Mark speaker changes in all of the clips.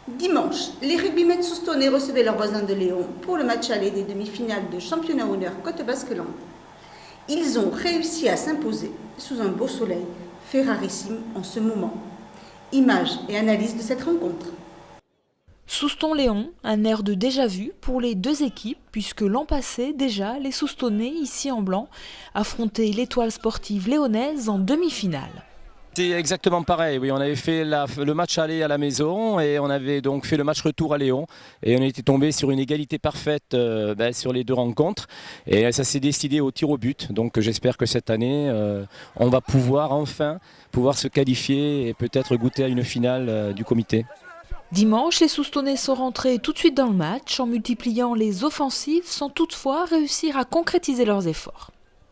Speaker 1: Dimanche, les rugbymen soustonnais recevaient leurs voisins de Léon pour le match aller des demi-finales de championnat honneur Côte Basque-Land. Ils ont réussi à s'imposer sous un beau soleil, fait rarissime en ce moment. Images et analyse de cette rencontre.
Speaker 2: Souston-Léon, un air de déjà-vu pour les deux équipes, puisque l'an passé, déjà, les Soustonnais, ici en blanc, affrontaient l'Étoile sportive léonaise en demi-finale.
Speaker 3: C'est exactement pareil, oui, on avait fait le match aller à la maison et on avait donc fait le match retour à Léon et on était tombé sur une égalité parfaite sur les deux rencontres et ça s'est décidé au tir au but. Donc j'espère que cette année on va enfin se qualifier et peut-être goûter à une finale du comité.
Speaker 2: Dimanche, les Soustonnais sont rentrés tout de suite dans le match en multipliant les offensives sans toutefois réussir à concrétiser leurs efforts.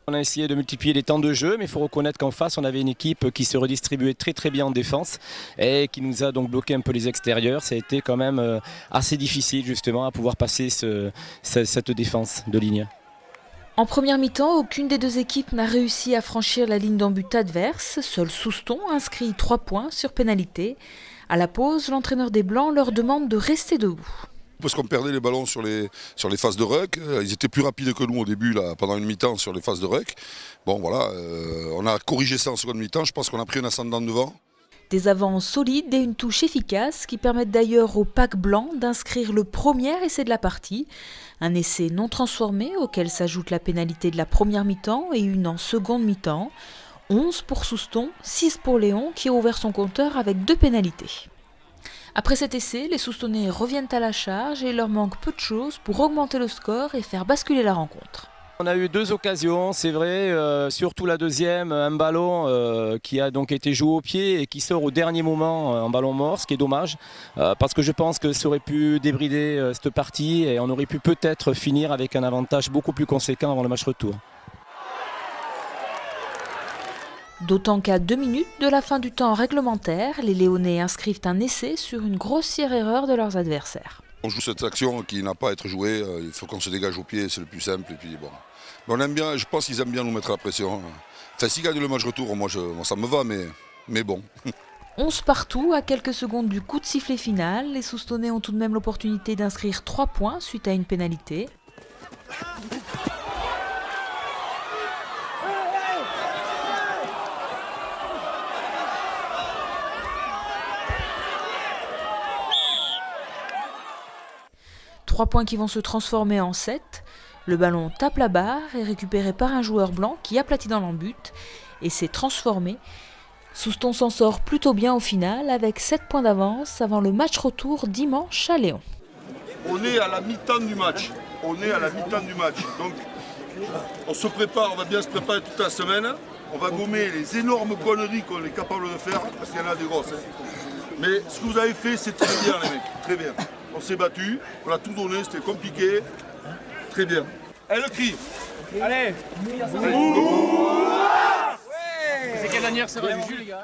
Speaker 3: On a essayé de multiplier les temps de jeu, mais il faut reconnaître qu'en face, on avait une équipe qui se redistribuait très bien en défense et qui nous a donc bloqué un peu les extérieurs. Ça a été quand même assez difficile justement à pouvoir passer cette défense de ligne.
Speaker 2: En première mi-temps, aucune des deux équipes n'a réussi à franchir la ligne d'en but adverse. Seul Souston inscrit 3 points sur pénalité. À la pause, l'entraîneur des Blancs leur demande de rester debout.
Speaker 4: Parce qu'on perdait les ballons sur les phases de ruck. Ils étaient plus rapides que nous au début, là, pendant une mi-temps sur les phases de ruck. Bon voilà, on a corrigé ça en seconde mi-temps. Je pense qu'on a pris un ascendant devant.
Speaker 2: Des avances solides et une touche efficace qui permettent d'ailleurs au pack blanc d'inscrire le premier essai de la partie. Un essai non transformé auquel s'ajoute la pénalité de la première mi-temps et une en seconde mi-temps. 11 pour Souston, 6 pour Léon qui a ouvert son compteur avec 2 pénalités. Après cet essai, les Soustonnais reviennent à la charge et il leur manque peu de choses pour augmenter le score et faire basculer la rencontre.
Speaker 3: On a eu 2 occasions, c'est vrai, surtout la deuxième, un ballon qui a donc été joué au pied et qui sort au dernier moment en ballon mort, ce qui est dommage, parce que je pense que ça aurait pu débrider cette partie et on aurait pu peut-être finir avec un avantage beaucoup plus conséquent avant le match retour.
Speaker 2: D'autant qu'à 2 minutes de la fin du temps réglementaire, les Léonais inscrivent un essai sur une grossière erreur de leurs adversaires.
Speaker 4: On joue cette action qui n'a pas à être jouée, il faut qu'on se dégage au pied, c'est le plus simple. Et puis bon. Mais on aime bien, je pense qu'ils aiment bien nous mettre la pression. Enfin, s'ils gagnent le match retour, moi ça me va, mais bon.
Speaker 2: 11 partout, à quelques secondes du coup de sifflet final, les Soustonnais ont tout de même l'opportunité d'inscrire 3 points suite à une pénalité. Trois points qui vont se transformer en 7. Le ballon tape la barre, est récupéré par un joueur blanc qui aplatit dans l'embut et s'est transformé. Souston s'en sort plutôt bien au final avec 7 points d'avance avant le match retour dimanche à Léon.
Speaker 5: On est à la mi-temps du match. Donc on se prépare, on va bien se préparer toute la semaine. On va gommer les énormes conneries qu'on est capable de faire, parce qu'il y en a des grosses. Mais ce que vous avez fait, c'est très bien les mecs, très bien. On s'est battu, on a tout donné, c'était compliqué. Très bien. Elle crie.
Speaker 6: Allez. C'est quel anniversaire du jus les gars?